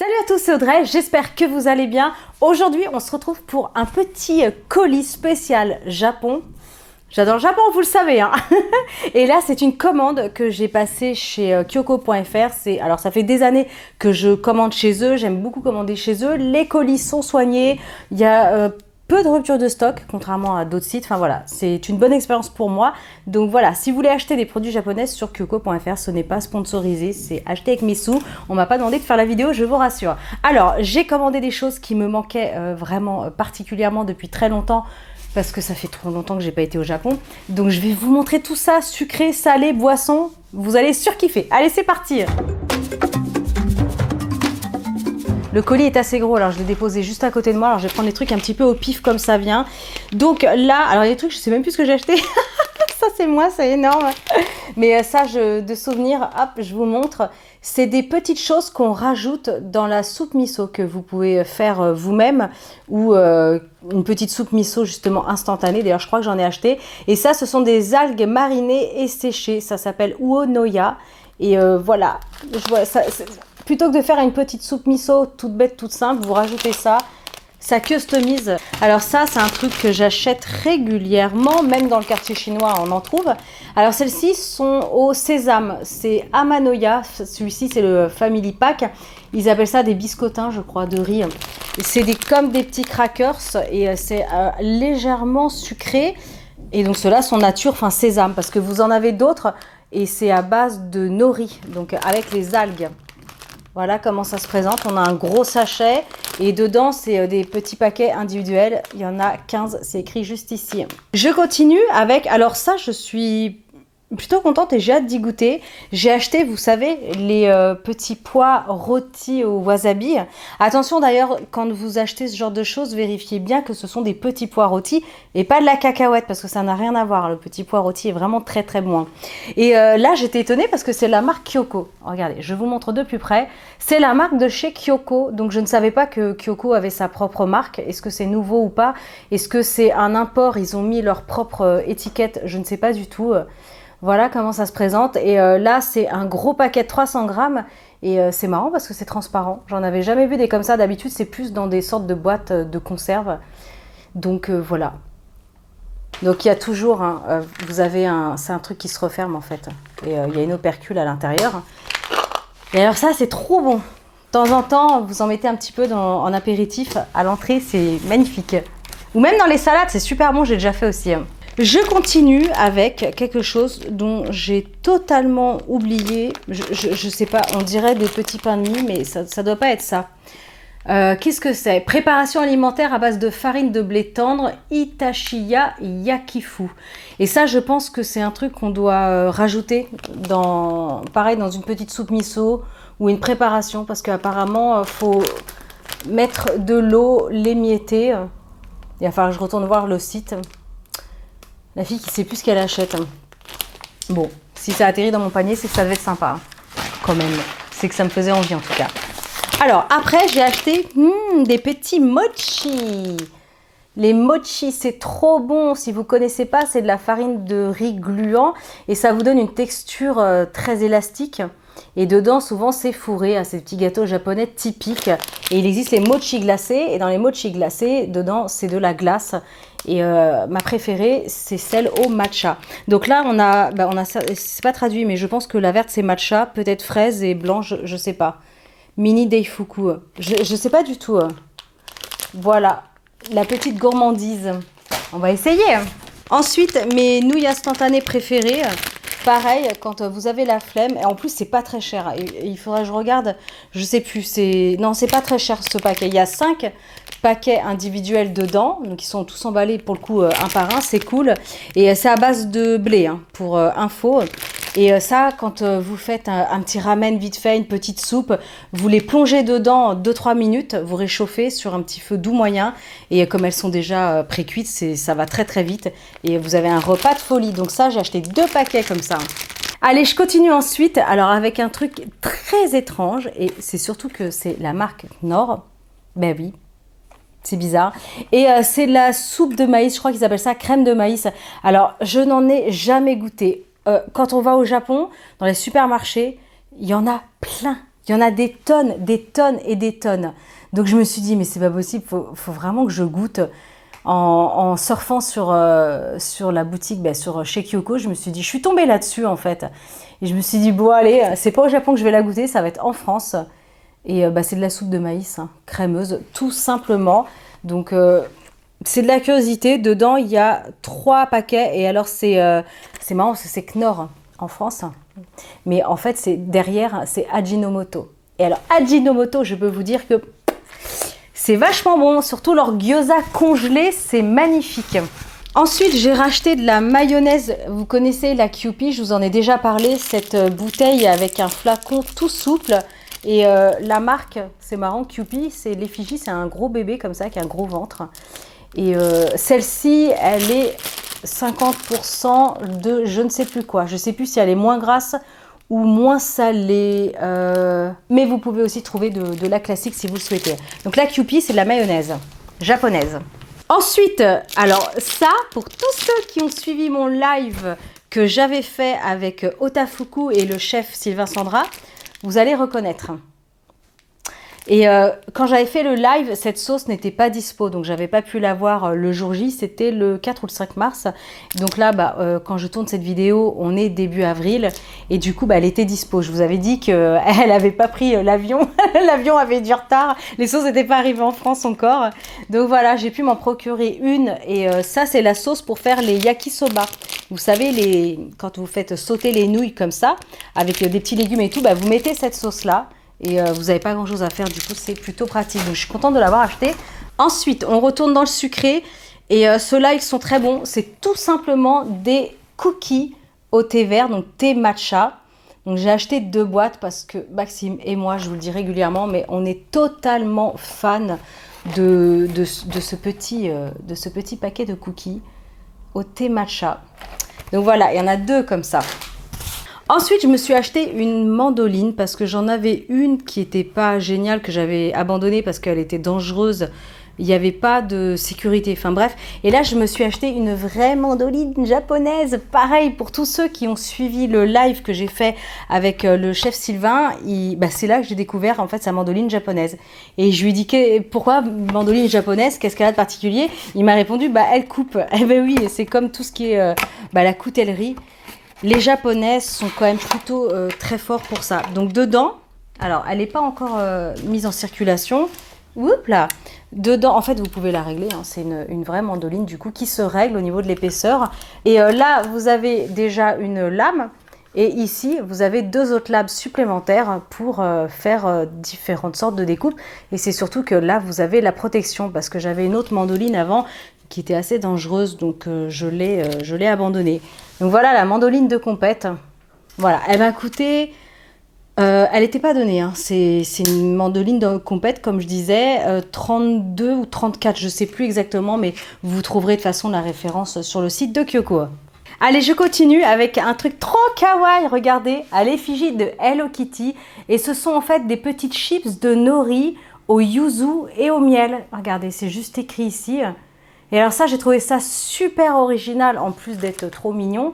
Salut à tous, c'est Audrey, j'espère que vous allez bien. Aujourd'hui, on se retrouve pour un petit colis spécial Japon. J'adore le Japon, vous le savez, hein. Et là, c'est une commande que j'ai passée chez Kyoko.fr. Alors, ça fait des années que je commande chez eux. J'aime beaucoup commander chez eux. Les colis sont soignés. Il y a peu de rupture de stock, contrairement à d'autres sites. Enfin voilà, c'est une bonne expérience pour moi. Donc voilà, si vous voulez acheter des produits japonais sur Kyoko.fr, ce n'est pas sponsorisé, c'est acheté avec mes sous. On m'a pas demandé de faire la vidéo, je vous rassure. Alors, j'ai commandé des choses qui me manquaient vraiment particulièrement depuis très longtemps, parce que ça fait trop longtemps que j'ai pas été au Japon. Donc je vais vous montrer tout ça, sucré, salé, boisson. Vous allez surkiffer. Allez, c'est parti! Le colis est assez gros, alors je l'ai déposé juste à côté de moi. Alors je vais prendre des trucs un petit peu au pif comme ça vient. Donc là, alors il y a des trucs, je sais même plus ce que j'ai acheté. Ça c'est moi, c'est énorme. Mais ça, de souvenir, hop, je vous montre. C'est des petites choses qu'on rajoute dans la soupe miso que vous pouvez faire vous-même, ou une petite soupe miso justement instantanée. D'ailleurs, je crois que j'en ai acheté. Et ça, ce sont des algues marinées et séchées. Ça s'appelle uonoya. Et voilà, je vois ça. Plutôt que de faire une petite soupe miso toute bête, toute simple, vous rajoutez ça. Ça customise. Alors ça, c'est un truc que j'achète régulièrement, même dans le quartier chinois, on en trouve. Alors celles-ci sont au sésame, c'est Amanoya, celui-ci c'est le Family Pack. Ils appellent ça des biscottins, je crois, de riz. C'est comme des petits crackers et c'est légèrement sucré. Et donc ceux-là sont nature, enfin sésame, parce que vous en avez d'autres et c'est à base de nori, donc avec les algues. Voilà comment ça se présente. On a un gros sachet et dedans, c'est des petits paquets individuels. Il y en a 15, c'est écrit juste ici. Je continue avec, alors ça, je suis plutôt contente et j'ai hâte d'y goûter. J'ai acheté, vous savez, les petits pois rôtis au wasabi. Attention d'ailleurs, quand vous achetez ce genre de choses, vérifiez bien que ce sont des petits pois rôtis et pas de la cacahuète parce que ça n'a rien à voir. Le petit pois rôti est vraiment très très bon. Et là, j'étais étonnée parce que c'est la marque Kyoko. Regardez, je vous montre de plus près. C'est la marque de chez Kyoko. Donc, je ne savais pas que Kyoko avait sa propre marque. Est-ce que c'est nouveau ou pas? Est-ce que c'est un import? Ils ont mis leur propre étiquette? Je ne sais pas du tout. Voilà comment ça se présente. Et là, c'est un gros paquet de 300 grammes. Et c'est marrant parce que c'est transparent. J'en avais jamais vu des comme ça. D'habitude, c'est plus dans des sortes de boîtes de conserve. Donc voilà. Donc il y a toujours, vous avez c'est un truc qui se referme en fait. Et il y a une opercule à l'intérieur. Et alors ça, c'est trop bon. De temps en temps, vous en mettez un petit peu en apéritif. À l'entrée, c'est magnifique. Ou même dans les salades, c'est super bon. J'ai déjà fait aussi. Je continue avec quelque chose dont j'ai totalement oublié. Je sais pas, on dirait des petits pains de mie, mais ça doit pas être ça. Qu'est-ce que c'est? Préparation alimentaire à base de farine de blé tendre, Itashiya Yakifu. Et ça, je pense que c'est un truc qu'on doit rajouter pareil, dans une petite soupe miso ou une préparation, parce qu'apparemment, faut mettre de l'eau, l'émietter. Il va falloir que je retourne voir le site. La fille qui sait plus ce qu'elle achète. Bon, si ça atterrit dans mon panier, c'est que ça devait être sympa. Quand même. C'est que ça me faisait envie en tout cas. Alors, après, j'ai acheté des petits mochi. Les mochi, c'est trop bon. Si vous ne connaissez pas, c'est de la farine de riz gluant. Et ça vous donne une texture très élastique. Et dedans, souvent, c'est fourré à ces petits gâteaux japonais typiques. Et il existe les mochi glacés. Et dans les mochi glacés, dedans, c'est de la glace. Et ma préférée, c'est celle au matcha. Donc là, on a c'est pas traduit, mais je pense que la verte, c'est matcha. Peut-être fraise et blanche, je sais pas. Mini Daifuku. Je sais pas du tout. Voilà, la petite gourmandise. On va essayer. Ensuite, mes nouilles instantanées préférées. Pareil, quand vous avez la flemme, et en plus c'est pas très cher, il faudrait que je regarde, je sais plus, non c'est pas très cher ce paquet, il y a 5 paquets individuels dedans, donc ils sont tous emballés pour le coup un par un, c'est cool, et c'est à base de blé, pour info, et ça quand vous faites un petit ramen vite fait, une petite soupe, vous les plongez dedans 2-3 minutes, vous réchauffez sur un petit feu doux moyen, et comme elles sont déjà pré-cuites, ça va très très vite, et vous avez un repas de folie, donc ça j'ai acheté 2 paquets comme ça. Allez, je continue ensuite, alors avec un truc très étrange, et c'est surtout que c'est la marque Knorr, ben oui, c'est bizarre, et c'est la soupe de maïs, je crois qu'ils appellent ça crème de maïs. Alors, je n'en ai jamais goûté. Quand on va au Japon, dans les supermarchés, il y en a plein, Il y en a des tonnes et des tonnes. Donc je me suis dit, mais c'est pas possible, faut vraiment que je goûte. En surfant sur la boutique, chez Kyoko, je me suis dit, je suis tombée là-dessus en fait. Et je me suis dit, bon allez, c'est pas au Japon que je vais la goûter, ça va être en France. Et c'est de la soupe de maïs, hein, crémeuse, tout simplement. Donc c'est de la curiosité. Dedans, il y a 3 paquets. Et alors c'est marrant parce que c'est Knorr en France. Mais en fait, derrière, c'est Ajinomoto. Et alors Ajinomoto, je peux vous dire que c'est vachement bon, surtout leur gyoza congelé, c'est magnifique. Ensuite, j'ai racheté de la mayonnaise. Vous connaissez la Kewpie, je vous en ai déjà parlé, cette bouteille avec un flacon tout souple. Et la marque, c'est marrant, Kewpie, c'est l'effigie, c'est un gros bébé comme ça, qui a un gros ventre. Et celle-ci, elle est 50% de je ne sais plus quoi. Je ne sais plus si elle est moins grasse ou moins salée, mais vous pouvez aussi trouver de la classique si vous le souhaitez. Donc la Kewpie, c'est de la mayonnaise japonaise. Ensuite, alors ça, pour tous ceux qui ont suivi mon live que j'avais fait avec Otafuku et le chef Sylvain Sandra, vous allez reconnaître. Et quand j'avais fait le live, cette sauce n'était pas dispo, donc j'avais pas pu la voir le jour J, c'était le 4 ou le 5 mars. Donc là, quand je tourne cette vidéo, on est début avril, et du coup, elle était dispo. Je vous avais dit qu'elle n'avait pas pris l'avion, l'avion avait du retard, les sauces n'étaient pas arrivées en France encore. Donc voilà, j'ai pu m'en procurer une, et ça, c'est la sauce pour faire les yakisoba. Vous savez, quand vous faites sauter les nouilles comme ça, avec des petits légumes et tout, vous mettez cette sauce-là. Et vous n'avez pas grand chose à faire, du coup c'est plutôt pratique. Donc je suis contente de l'avoir acheté. Ensuite, on retourne dans le sucré. Et ceux-là, ils sont très bons. C'est tout simplement des cookies au thé vert, donc thé matcha. Donc j'ai acheté 2 boîtes parce que Maxime et moi, je vous le dis régulièrement, mais on est totalement fan de ce petit paquet de cookies au thé matcha. Donc voilà, il y en a 2 comme ça. Ensuite, je me suis acheté une mandoline parce que j'en avais une qui n'était pas géniale, que j'avais abandonnée parce qu'elle était dangereuse. Il n'y avait pas de sécurité, enfin bref. Et là, je me suis acheté une vraie mandoline japonaise. Pareil, pour tous ceux qui ont suivi le live que j'ai fait avec le chef Sylvain, c'est là que j'ai découvert en fait sa mandoline japonaise. Et je lui ai dit, pourquoi mandoline japonaise? Qu'est-ce qu'elle a de particulier? Il m'a répondu, elle coupe. Eh ben oui, c'est comme tout ce qui est la coutellerie. Les japonaises sont quand même plutôt très forts pour ça. Donc dedans, alors elle n'est pas encore mise en circulation. Oups là. Dedans, en fait, vous pouvez la régler. Hein, c'est une vraie mandoline du coup qui se règle au niveau de l'épaisseur. Et là, vous avez déjà une lame. Et ici, vous avez 2 autres lames supplémentaires pour faire différentes sortes de découpes. Et c'est surtout que là, vous avez la protection parce que j'avais une autre mandoline avant qui était assez dangereuse, donc je l'ai abandonnée. Donc voilà la mandoline de compète. Voilà, elle m'a coûté, elle n'était pas donnée, hein. C'est une mandoline de compète, comme je disais, 32 ou 34, je ne sais plus exactement, mais vous trouverez de toute façon la référence sur le site de Kyoko. Allez, je continue avec un truc trop kawaii, regardez, à l'effigie de Hello Kitty. Et ce sont en fait des petites chips de nori au yuzu et au miel. Regardez, c'est juste écrit ici. Et alors ça, j'ai trouvé ça super original, en plus d'être trop mignon.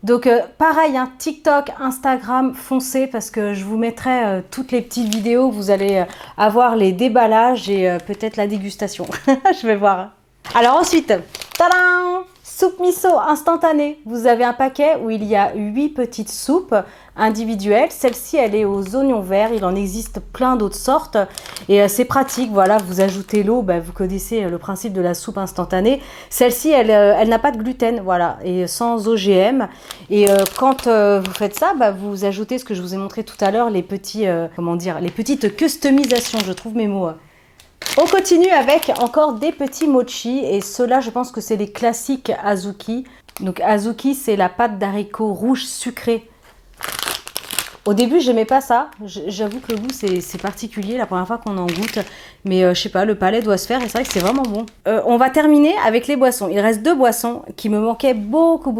Donc pareil, hein, TikTok, Instagram, foncez parce que je vous mettrai toutes les petites vidéos. Vous allez avoir les déballages et peut-être la dégustation. Je vais voir. Alors ensuite, tadam! Soupe miso instantanée. Vous avez un paquet où il y a 8 petites soupes individuelles. Celle-ci, elle est aux oignons verts. Il en existe plein d'autres sortes. Et c'est pratique. Voilà, vous ajoutez l'eau. Vous connaissez le principe de la soupe instantanée. Celle-ci, elle n'a pas de gluten. Voilà, et sans OGM. Et quand vous faites ça, vous ajoutez ce que je vous ai montré tout à l'heure, les petits, les petites customisations. Je trouve mes mots. On continue avec encore des petits mochi et ceux-là, je pense que c'est les classiques azuki. Donc azuki, c'est la pâte d'haricots rouge sucrée. Au début, j'aimais pas ça. J'avoue que le goût, c'est particulier la première fois qu'on en goûte. Mais je sais pas, le palais doit se faire et c'est vrai que c'est vraiment bon. On va terminer avec les boissons. Il reste 2 boissons qui me manquaient beaucoup.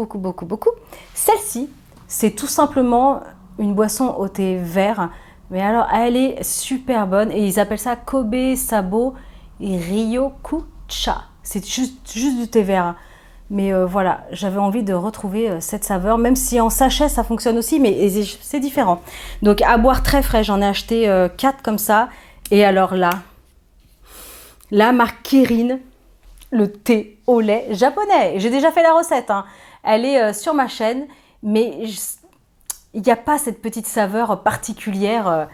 Celle-ci, c'est tout simplement une boisson au thé vert. Mais alors, elle est super bonne et ils appellent ça Kobe Sabo et Ryokucha. C'est juste du thé vert. Mais voilà, j'avais envie de retrouver cette saveur, même si en sachet ça fonctionne aussi, mais c'est différent. Donc à boire très frais, j'en ai acheté 4 comme ça. Et alors là, la marque Kirin, le thé au lait japonais. J'ai déjà fait la recette, hein. Elle est sur ma chaîne, mais il n'y a pas cette petite saveur particulière.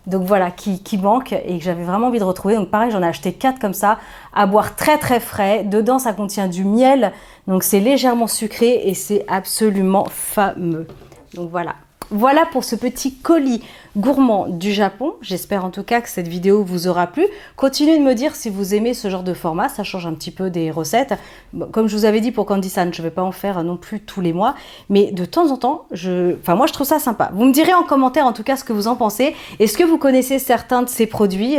Donc voilà, qui manque et que j'avais vraiment envie de retrouver. Donc pareil, j'en ai acheté 4 comme ça, à boire très très frais. Dedans, ça contient du miel, donc c'est légèrement sucré et c'est absolument fameux. Donc voilà. Voilà pour ce petit colis gourmand du Japon. J'espère en tout cas que cette vidéo vous aura plu. Continuez de me dire si vous aimez ce genre de format, ça change un petit peu des recettes. Bon, comme je vous avais dit pour Candy San, je ne vais pas en faire non plus tous les mois, mais de temps en temps, moi je trouve ça sympa. Vous me direz en commentaire en tout cas ce que vous en pensez. Est-ce que vous connaissez certains de ces produits?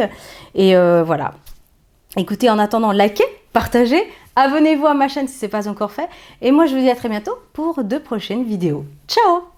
Et voilà. Écoutez, en attendant, likez, partagez, abonnez-vous à ma chaîne si ce n'est pas encore fait. Et moi je vous dis à très bientôt pour de prochaines vidéos. Ciao!